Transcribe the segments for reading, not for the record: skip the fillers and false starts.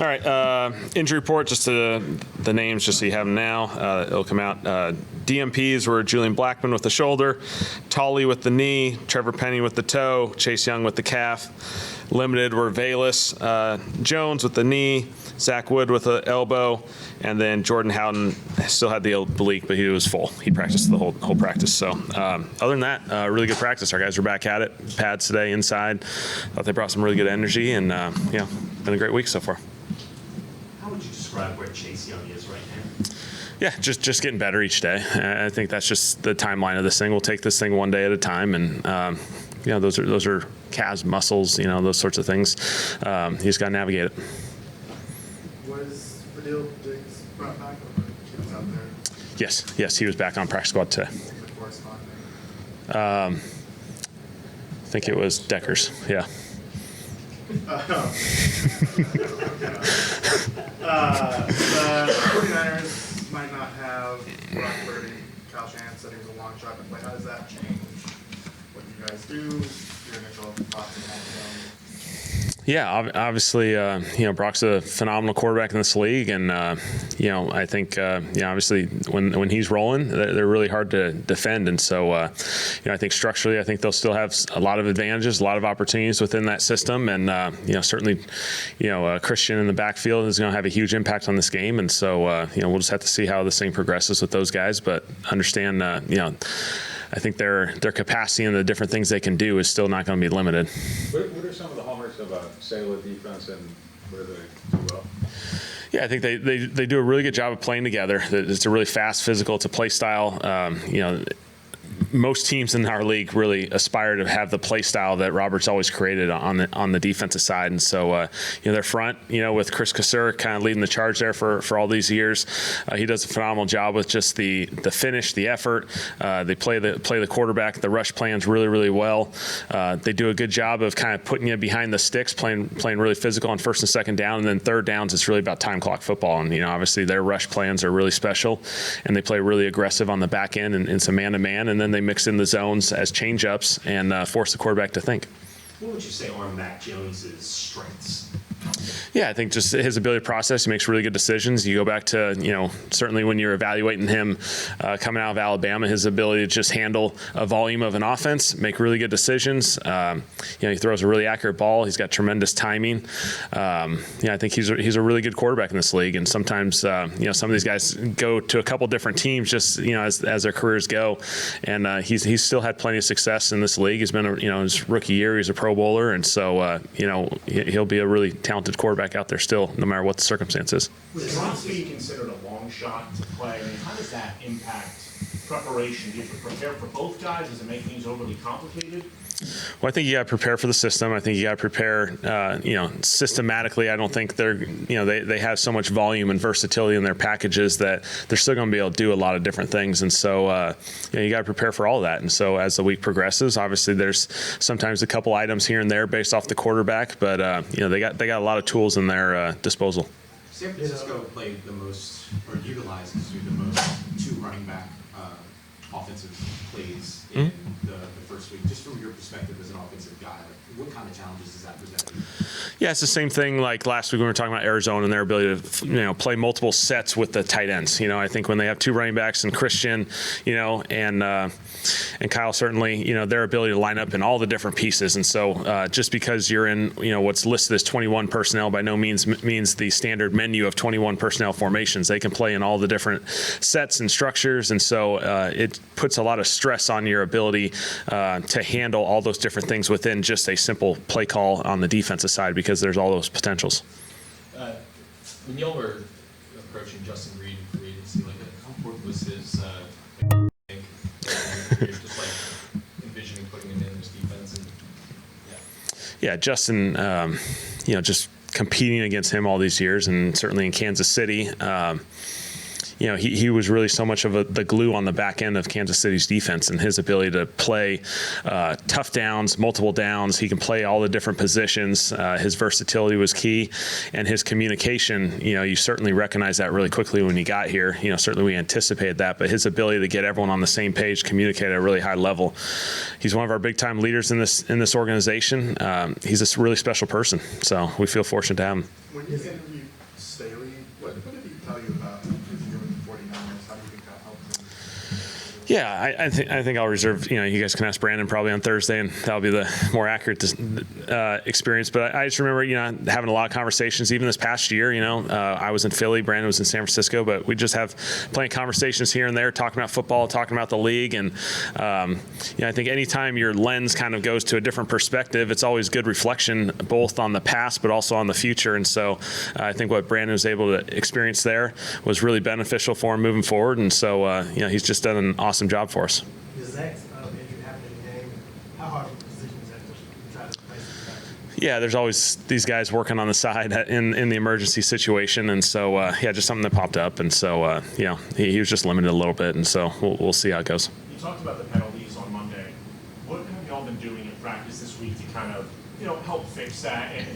All right, injury report, just the names, just so you have them now. It'll come out. DMPs were Julian Blackmon with the shoulder, Taliese with the knee, Trevor Penny with the toe, Chase Young with the calf. Limited were Valus, Jones with the knee, Zach Wood with the elbow, and then Jordan Howden still had the oblique, but he was full. He practiced the whole practice. So other than that, really good practice. Our guys were back at it, pads today inside. Thought they brought some really good energy, and been a great week so far. How would you describe where Chase Young is right now? Yeah, just getting better each day. I think that's just the timeline of this thing. We'll take this thing one day at a time, and those are calves, muscles, those sorts of things. You just got to navigate it. Was Fadil Diggs brought back, or he was out there? Yes, he was back on practice squad today. I think it was Deckers. Yeah. The 49ers might not have Brock Purdy. Kyle Shanahan said he was a long shot to play. How does that change what you guys do? Your initial thoughts on that? Yeah, obviously, Brock's a phenomenal quarterback in this league, and I think, obviously, when he's rolling, they're really hard to defend, and so, I think structurally, I think they'll still have a lot of advantages, a lot of opportunities within that system, and certainly, Christian in the backfield is going to have a huge impact on this game, and so, we'll just have to see how this thing progresses with those guys, but understand, I think their capacity and the different things they can do is still not going to be limited. What are some of the hallmarks of a Sailor defense, and where do they do well? Yeah, I think they do a really good job of playing together. It's a really fast, physical. It's a play style. Most teams in our league really aspire to have the play style that Robert's always created on the defensive side. And so, their front, with Chris Kassur kind of leading the charge there for all these years, he does a phenomenal job with just the finish, the effort. They play the quarterback, the rush plans really, really well. They do a good job of kind of putting you behind the sticks, playing really physical on first and second down, and then third downs, it's really about time clock football. And obviously their rush plans are really special, and they play really aggressive on the back end and some man-to-man, and then they mix in the zones as change-ups and force the quarterback to think. What would you say are Mac Jones's strengths? Yeah, I think just his ability to process. He makes really good decisions. You go back to, certainly when you're evaluating him coming out of Alabama, his ability to just handle a volume of an offense, make really good decisions. He throws a really accurate ball. He's got tremendous timing. I think he's a really good quarterback in this league. And sometimes, some of these guys go to a couple different teams just, as their careers go. And he's still had plenty of success in this league. He's been, his rookie year, he's a Pro Bowler. And so, he'll be a really talented quarterback out there still, no matter what the circumstances. Was Brock being considered a long shot to play? I mean, how does that impact preparation? Do you have to prepare for both guys? Does it make things overly complicated? Well, I think you got to prepare for the system. I think you got to prepare, systematically. I don't think they have so much volume and versatility in their packages that they're still going to be able to do a lot of different things. And so, you got to prepare for all of that. And so, as the week progresses, obviously there's sometimes a couple items here and there based off the quarterback, but they got a lot of tools in their disposal. San Francisco played the most, or utilized the most, two running back offensive plays in the first week. Just from your perspective as an offensive guy, what kind of challenges does that present you? Yeah, it's the same thing like last week when we were talking about Arizona and their ability to play multiple sets with the tight ends. I think when they have two running backs and Christian, and Kyle certainly, their ability to line up in all the different pieces. And so just because you're in, what's listed as 21 personnel by no means means the standard menu of 21 personnel formations. They can play in all the different sets and structures. And so it puts a lot of stress on your ability to handle all those different things within just a simple play call on the defensive side, because there's all those potentials. When y'all were approaching Justin Reed in free agency, how important was his just envisioning putting him in this defense? Yeah, Justin, just competing against him all these years, and certainly in Kansas City, he was really so much of the glue on the back end of Kansas City's defense, and his ability to play tough downs, multiple downs. He can play all the different positions. His versatility was key, and his communication, you certainly recognize that really quickly when he got here. Certainly we anticipated that, but his ability to get everyone on the same page, communicate at a really high level. He's one of our big-time leaders in this organization. He's a really special person, so we feel fortunate to have him. When you interviewed Staley, what did he tell you about his year with the 49ers? How do you think that helped him? Yeah, I think I'll reserve. You guys can ask Brandon probably on Thursday, and that'll be the more accurate experience. But I just remember, having a lot of conversations. Even this past year, I was in Philly, Brandon was in San Francisco, but we just have plenty of conversations here and there, talking about football, talking about the league, and I think anytime your lens kind of goes to a different perspective, it's always good reflection, both on the past but also on the future. And so I think what Brandon was able to experience there was really beneficial for him moving forward. And so he's just done an awesome job for us. Does Zach's injury happen in the game? How hard of a position is that to try to place him back? Yeah, there's always these guys working on the side in the emergency situation, and so just something that popped up, and so he was just limited a little bit, and so we'll see how it goes. You talked about the penalties on Monday. What have y'all been doing in practice this week to kind of, help fix that, and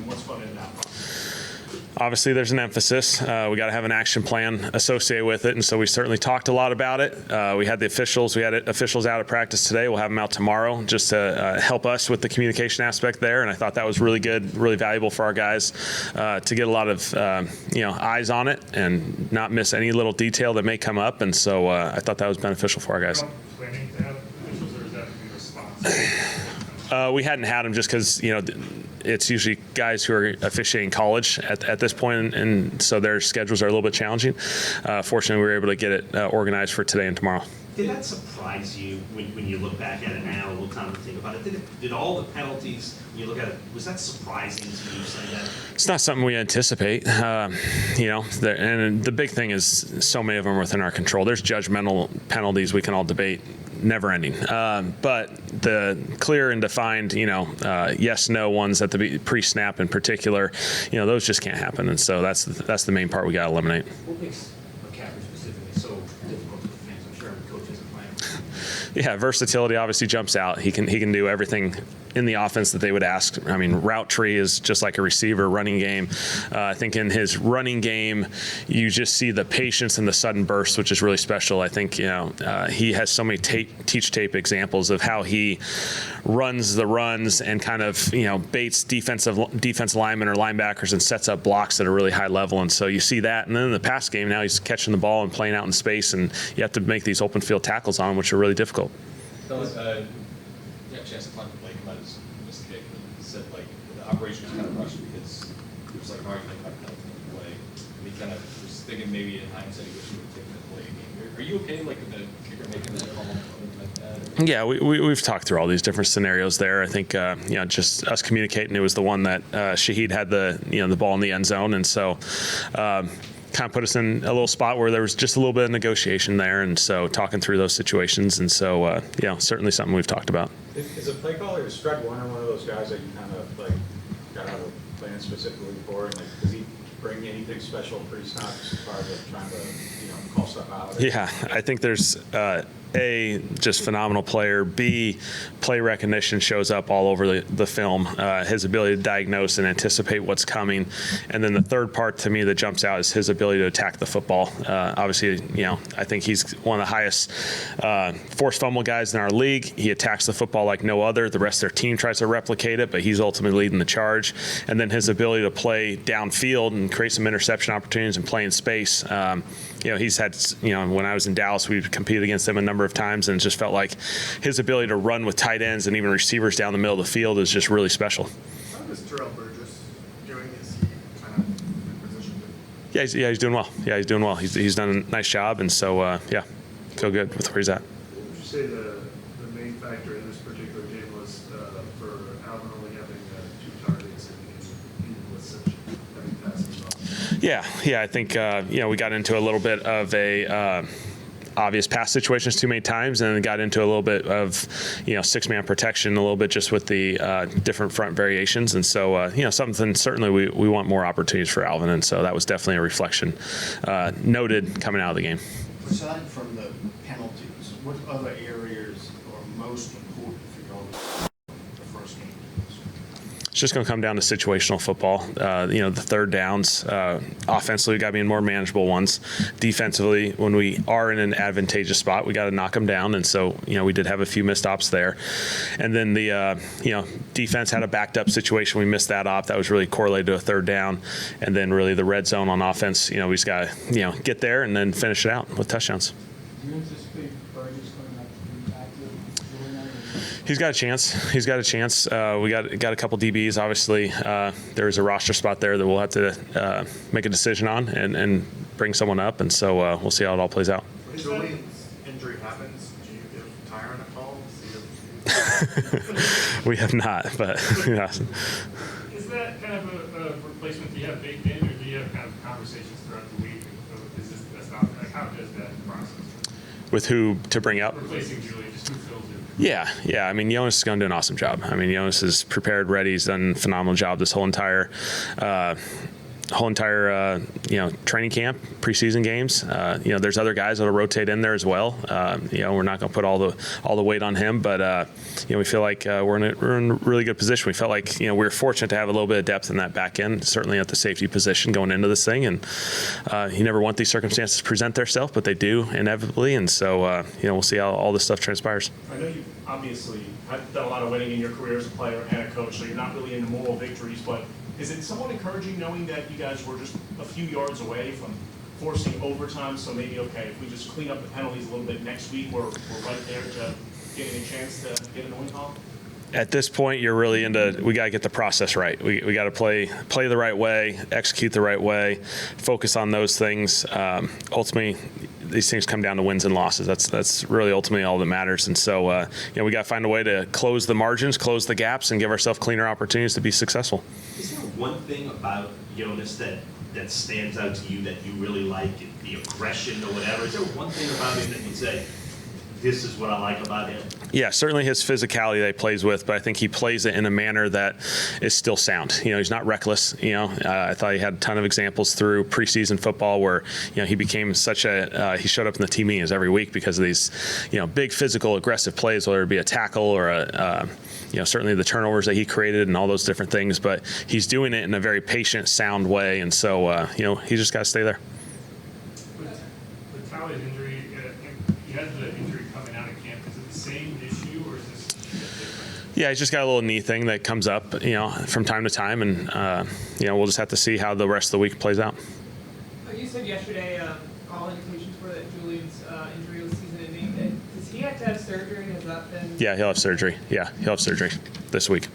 what's going into that process? Obviously, there's an emphasis. We got to have an action plan associated with it, and so we certainly talked a lot about it. We had officials out at practice today. We'll have them out tomorrow just to help us with the communication aspect there, and I thought that was really good, really valuable for our guys to get a lot of eyes on it and not miss any little detail that may come up, and so I thought that was beneficial for our guys. Planning to have officials, or is that in response? We hadn't had them just because it's usually guys who are officiating college at this point, and so their schedules are a little bit challenging. Fortunately, we were able to get it organized for today and tomorrow. Did that surprise you when you look back at it now, a little time to think about it? Did all the penalties, when you look at it, was that surprising to you saying that? It's not something we anticipate, and the big thing is so many of them are within our control. There's judgmental penalties we can all debate, never ending. But the clear and defined, yes, no ones at the pre-snap in particular, those just can't happen. And so that's the main part we got to eliminate. What makes McCaffrey specifically so difficult to defend? I'm sure every coach isn't playing. Yeah, versatility obviously jumps out. He can do everything in the offense that they would ask. I mean, route tree is just like a receiver. Running game, I think in his running game, you just see the patience and the sudden burst, which is really special. I think he has so many teach tape examples of how he runs the runs and kind of baits defense linemen or linebackers and sets up blocks at a really high level. And so you see that. And then in the pass game, now he's catching the ball and playing out in space, and you have to make these open field tackles on him, which are really difficult. Yeah, chance to talk to Blake about his kick. He said the operation was kind of rushed because it was hard to make that penalty in the play. And he kind of was thinking maybe in hindsight he wished he would have taken the play game. Are you okay the kicker making that call like that? Yeah, we've talked through all these different scenarios there. I think just us communicating. It was the one that Shaheed had the ball in the end zone, and so. Kind of put us in a little spot where there was just a little bit of negotiation there, and so talking through those situations, and so certainly something we've talked about. Is a play caller, is Fred Warner one of those guys that you kind of got to have a plan specifically for, and does he bring anything special pre-snaps as far as trying to call stuff out? Yeah, I think there's A, just phenomenal player. B, play recognition shows up all over the film. His ability to diagnose and anticipate what's coming. And then the third part to me that jumps out is his ability to attack the football. Obviously, I think he's one of the highest forced fumble guys in our league. He attacks the football like no other. The rest of their team tries to replicate it, but he's ultimately leading the charge. And then his ability to play downfield and create some interception opportunities and play in space. He's had, when I was in Dallas, we competed against him a number of times, and it just felt like his ability to run with tight ends and even receivers down the middle of the field is just really special. How is Terrell Burgess doing? Is he kind of in position to? Yeah, he's doing well. Yeah, he's doing well. He's done a nice job, and so feel good with where he's at. What would you say the main factor in this particular game was for Alvin only having 2 targets and even with such heavy passing off? Yeah, I think we got into a little bit of a obvious pass situations too many times, and then got into a little bit of 6-man protection, a little bit just with the different front variations, and so something certainly we want more opportunities for Alvin, and so that was definitely a reflection noted coming out of the game. Aside from the penalties, what other areas are most important for y'all the first game? It's just going to come down to situational football. The third downs, offensively, we got to be in more manageable ones. Defensively, when we are in an advantageous spot, we got to knock them down. And so, we did have a few missed ops there. And then the, defense had a backed up situation. We missed that op. That was really correlated to a third down. And then really the red zone on offense, we just got to, get there and then finish it out with touchdowns. Do you anticipate Burgess coming up to be active? He's got a chance. We got a couple DBs. Obviously, there's a roster spot there that we'll have to make a decision on and bring someone up. And so we'll see how it all plays out. When Julian's injury happens, do you give Tyron a call? See if We have not, but yeah. Is that kind of a replacement do you have baked in, or do you have kind of conversations throughout the week? Is this the best option? Like, how does that process? With who to bring up? Replacing Julian, just who fills it? Yeah. I mean, Jonas is going to do an awesome job. I mean, Jonas is prepared, ready. He's done a phenomenal job this whole entire training camp, preseason games. There's other guys that'll rotate in there as well. We're not going to put all the weight on him, but we feel like we're in a really good position. We felt like we were fortunate to have a little bit of depth in that back end, certainly at the safety position going into this thing. And you never want these circumstances to present themselves, but they do inevitably. And so we'll see how all this stuff transpires. I know you've obviously done a lot of winning in your career as a player and a coach, so you're not really into moral victories, but is it somewhat encouraging knowing that you guys were just a few yards away from forcing overtime? So maybe, okay, if we just clean up the penalties a little bit next week, we're right there to getting a chance to get in the win column? At this point, you're really we got to get the process right. We got to play the right way, execute the right way, focus on those things. Ultimately, these things come down to wins and losses. That's really ultimately all that matters. And so, we got to find a way to close the margins, close the gaps, and give ourselves cleaner opportunities to be successful. Is there one thing about Jonas that stands out to you that you really like, the aggression or whatever? Is there one thing about him that you'd say, this is what I like about him? Yeah, certainly his physicality that he plays with, but I think he plays it in a manner that is still sound. He's not reckless. I thought he had a ton of examples through preseason football where, he became he showed up in the team meetings every week because of these, big physical aggressive plays, whether it be a tackle or certainly the turnovers that he created and all those different things, but he's doing it in a very patient, sound way. And so, he just got to stay there. With Taliese injury, he had the injury coming out of camp. Is it the same issue, or is this different? Yeah, he's just got a little knee thing that comes up, from time to time, and we'll just have to see how the rest of the week plays out. You said yesterday all indications were that Julian's injury was season-ending. Does he have to have surgery? Has that been? Yeah, he'll have surgery. This week.